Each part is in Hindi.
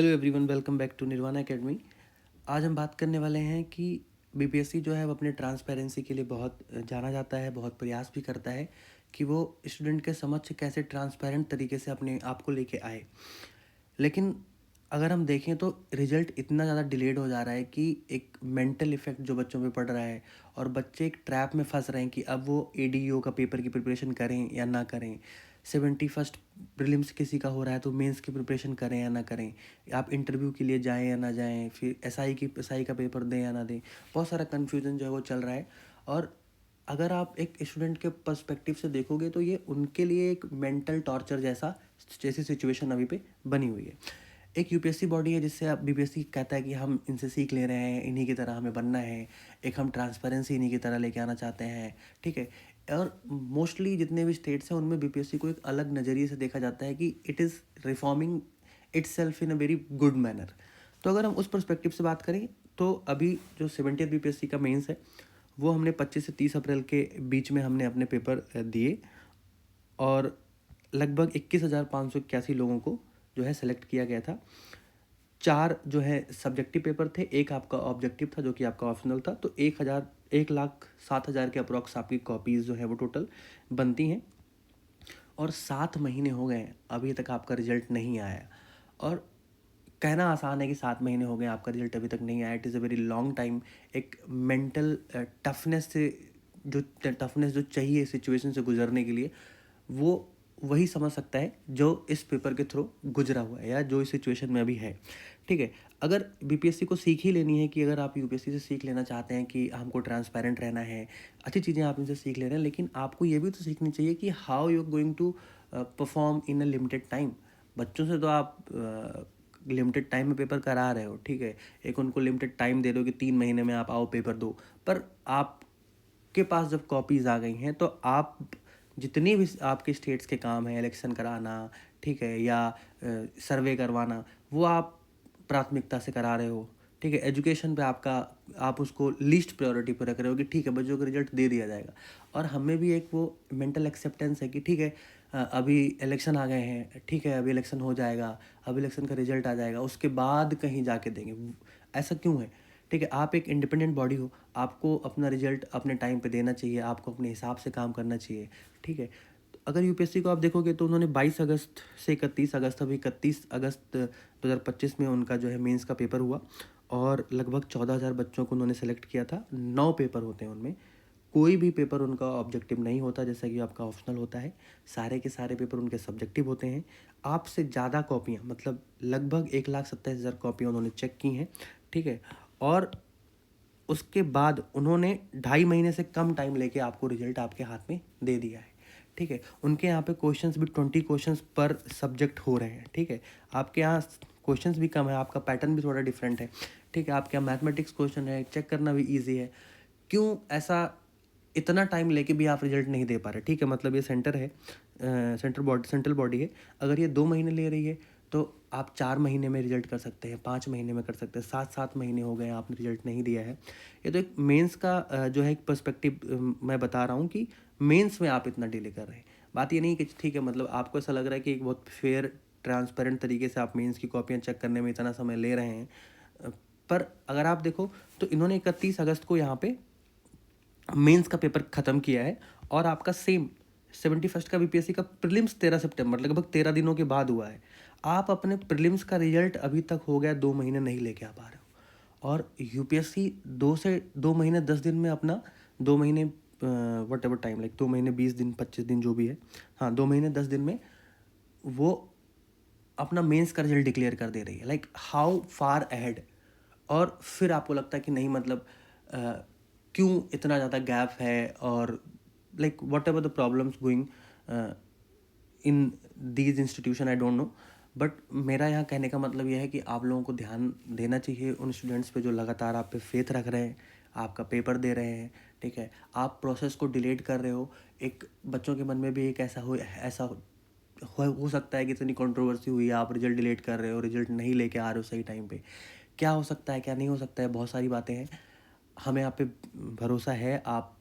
Hello everyone, welcome back to Nirvana academy. आज हम बात करने वाले हैं कि बीपीएससी जो है वो अपने ट्रांसपेरेंसी के लिए बहुत जाना जाता है, बहुत प्रयास भी करता है कि वो स्टूडेंट के समक्ष कैसे ट्रांसपेरेंट तरीके से अपने आप को लेके आए। लेकिन अगर हम देखें तो रिजल्ट इतना ज़्यादा डिलेड हो जा रहा है कि एक मेंटल इफ़ेक्ट जो बच्चों पे पड़ रहा है और बच्चे एक ट्रैप में फंस रहे हैं कि अब वो एडीओ का पेपर की प्रिपरेशन करें या ना करें। 71st प्रीलिम्स किसी का हो रहा है तो मेंस की प्रिपरेशन करें या ना करें। आप इंटरव्यू के लिए जाएं या ना जाएं, फिर एसआई का पेपर दें या ना दें। बहुत सारा कन्फ्यूज़न जो है वो चल रहा है। और अगर आप एक स्टूडेंट के पर्सपेक्टिव से देखोगे तो ये उनके लिए एक मेंटल टॉर्चर जैसी सिचुएशन अभी पे बनी हुई है। एक यूपीएससी बॉडी है जिससे आप बीपीएससी कहता है कि हम इनसे सीख ले रहे हैं, इन्हीं की तरह हमें बनना है, एक हम ट्रांसपेरेंसी इन्हीं की तरह लेके आना चाहते हैं, ठीक है। और मोस्टली जितने भी स्टेट्स हैं उनमें बीपीएससी को एक अलग नज़रिए से देखा जाता है कि it is reforming itself in a very good manner. तो अगर हम उस पर्सपेक्टिव से बात करें तो अभी जो 70th बीपीएससी का मेंस है वो हमने 25 से 30 अप्रैल के बीच में हमने अपने पेपर दिए और लगभग 21,581 लोगों को जो है सेलेक्ट किया गया था। 4 जो है सब्जेक्टिव पेपर थे, एक आपका ऑब्जेक्टिव था जो कि आपका ऑप्शनल था। तो 1,07,000 के अप्रॉक्स आपकी कॉपीज़ जो है वो टोटल बनती हैं। और 7 महीने हो गए अभी तक आपका रिजल्ट नहीं आया। और कहना आसान है कि 7 महीने हो गए आपका रिजल्ट अभी तक नहीं आया। It is a very long time. एक मेंटल टफनेस जो चाहिए सिचुएशन से गुजरने के लिए, वो वही समझ सकता है जो इस पेपर के थ्रू गुजरा हुआ है या जो इस सिचुएशन में अभी है, ठीक है। अगर बीपीएससी को सीख ही लेनी है, कि अगर आप यूपीएससी से सीख लेना चाहते हैं कि हमको ट्रांसपेरेंट रहना है, अच्छी चीज़ें आप इनसे सीख ले रहे हैं, लेकिन आपको ये भी तो सीखनी चाहिए कि how you are going to perform in a limited time. बच्चों से तो आप लिमिटेड टाइम में पेपर करा रहे हो, ठीक है। एक उनको लिमिटेड टाइम दे दो कि 3 महीने में आप आओ पेपर दो। पर आपके पास जब कॉपीज़ आ गई हैं तो आप जितनी भी आपके स्टेट्स के काम हैं, इलेक्शन कराना, ठीक है, या सर्वे करवाना, वो आप प्राथमिकता से करा रहे हो, ठीक है। एजुकेशन पे आप उसको लीस्ट प्रायोरिटी पे रख रहे हो कि ठीक है बच्चों को रिजल्ट दे दिया जाएगा। और हमें भी एक वो मेंटल एक्सेप्टेंस है कि ठीक है, अभी इलेक्शन आ गए हैं, ठीक है, अभी इलेक्शन हो जाएगा, अब इलेक्शन का रिजल्ट आ जाएगा, उसके बाद कहीं जाके देंगे। ऐसा क्यों है? ठीक है, आप एक इंडिपेंडेंट बॉडी हो, आपको अपना रिजल्ट अपने टाइम पे देना चाहिए, आपको अपने हिसाब से काम करना चाहिए, ठीक है। तो अगर यूपीएससी को आप देखोगे तो उन्होंने 22 अगस्त से 31 अगस्त, अभी 31 अगस्त 2025 में उनका जो है मेंस का पेपर हुआ और लगभग 14,000 बच्चों को उन्होंने सेलेक्ट किया था। 9 पेपर होते हैं उनमें, कोई भी पेपर उनका ऑब्जेक्टिव नहीं होता जैसा कि आपका ऑप्शनल होता है। सारे के सारे पेपर उनके सब्जेक्टिव होते हैं। आपसे ज़्यादा कॉपियाँ, मतलब लगभग 1,27,000 कॉपियाँ उन्होंने चेक की हैं, ठीक है। और उसके बाद उन्होंने 2.5 महीने से कम टाइम लेके आपको रिजल्ट आपके हाथ में दे दिया है, ठीक है। उनके यहाँ पे क्वेश्चंस भी 20 क्वेश्चंस पर सब्जेक्ट हो रहे हैं, ठीक है। आपके यहाँ क्वेश्चंस भी कम है, आपका पैटर्न भी थोड़ा डिफरेंट है, ठीक है। आपके यहाँ मैथमेटिक्स क्वेश्चन है, चेक करना भी ईजी है। क्यों ऐसा इतना टाइम लेके भी आप रिजल्ट नहीं दे पा रहे? ठीक है, मतलब ये सेंटर है, सेंट्रल बॉडी है। अगर ये 2 महीने ले रही है तो आप 4 महीने में रिजल्ट कर सकते हैं, 5 महीने में कर सकते हैं। 7 महीने हो गए आपने रिजल्ट नहीं दिया है। ये तो एक मेंस का जो है एक पर्सपेक्टिव मैं बता रहा हूँ कि मेंस में आप इतना डिले कर रहे हैं। बात ये नहीं कि ठीक है, मतलब आपको ऐसा लग रहा है कि एक बहुत फेयर ट्रांसपेरेंट तरीके से आप मेंस की कॉपियाँ चेक करने में इतना समय ले रहे हैं। पर अगर आप देखो तो इन्होंने 31 अगस्त को यहाँ पे मेंस का पेपर ख़त्म किया है और आपका सेम 71st का बीपीएससी का प्रीलिम्स 13 सितंबर, लगभग 13 दिनों के बाद हुआ है। आप अपने प्रीलिम्स का रिजल्ट अभी तक हो गया 2 महीने नहीं लेके आ पा रहे हो। और यूपीएससी 2 महीने 10 दिन में अपना 2 महीने वट एवर टाइम, लाइक 2 महीने 20 दिन 25 दिन जो भी है, हाँ, 2 महीने 10 दिन में वो अपना मेंस का रिजल्ट डिक्लेयर कर दे रही है। Like how far ahead. और फिर आपको लगता है कि नहीं, मतलब क्यों इतना ज़्यादा गैप है, और like what ever the problems going in these institution, I don't know. But मेरा यहाँ कहने का मतलब यह है कि आप लोगों को ध्यान देना चाहिए उन स्टूडेंट्स पे जो लगातार आप पे फेथ रख रहे हैं, आपका पेपर दे रहे हैं, ठीक है। आप प्रोसेस को डिलेट कर रहे हो। एक बच्चों के मन में भी एक हो सकता है कि इतनी कंट्रोवर्सी हुई, आप रिजल्ट डिलीट कर रहे हो, रिजल्ट नहीं लेके आ रहे हो सही टाइम पे। क्या हो सकता है, क्या नहीं हो सकता है, बहुत सारी बातें हैं। हमें आप पे भरोसा है, आप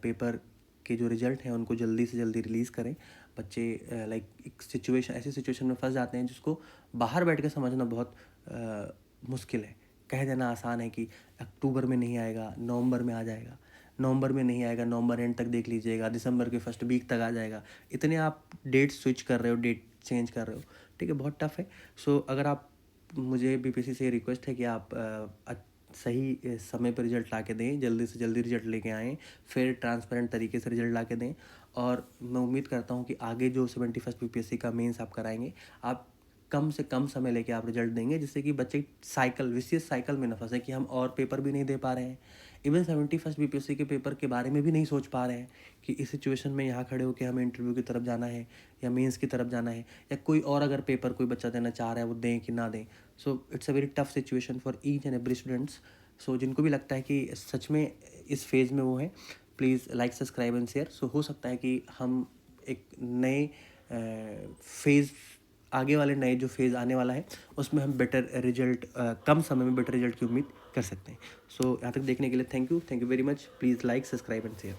पेपर के जो रिजल्ट हैं उनको जल्दी से जल्दी रिलीज़ करें। बच्चे लाइक एक सिचुएशन ऐसी सिचुएशन में फंस जाते हैं जिसको बाहर बैठ के समझना बहुत मुश्किल है। कह देना आसान है कि अक्टूबर में नहीं आएगा, नवंबर में आ जाएगा, नवंबर में नहीं आएगा, नवंबर एंड तक देख लीजिएगा, दिसंबर के फर्स्ट वीक तक आ जाएगा। इतने आप डेट स्विच कर रहे हो, डेट चेंज कर रहे हो, ठीक है, बहुत टफ है। सो अगर आप, मुझे बीपीएससी से रिक्वेस्ट है कि आप सही समय पर रिजल्ट ला के दें, जल्दी से जल्दी रिजल्ट लेके आएँ, फिर ट्रांसपेरेंट तरीके से रिजल्ट ला के दें। और मैं उम्मीद करता हूँ कि आगे जो 71st बीपीएससी का मेंस आप कराएंगे, आप कम से कम समय लेके आप रिजल्ट देंगे, जिससे कि बच्चे साइकिल, विशियस साइकिल में न फंसे कि हम और पेपर भी नहीं दे पा रहे हैं, इवन 71st बीपीएससी के पेपर के बारे में भी नहीं सोच पा रहे हैं कि इस सिचुएशन में यहाँ खड़े होकर हमें इंटरव्यू की तरफ जाना है या मेंस की तरफ जाना है, या कोई और अगर पेपर कोई बच्चा देना चाह रहा है वो दें कि ना दें। So it's a very tough situation for each and every students. So जिनको भी लगता है कि सच में इस फेज़ में वो है, please like, subscribe and share. So हो सकता है कि हम एक नए फेज़, आगे वाले नए जो फेज़ आने वाला है उसमें हम बेटर रिजल्ट, कम समय में बेटर रिजल्ट की उम्मीद कर सकते हैं। सो यहाँ तक देखने के लिए thank you very much. Please like, subscribe and share.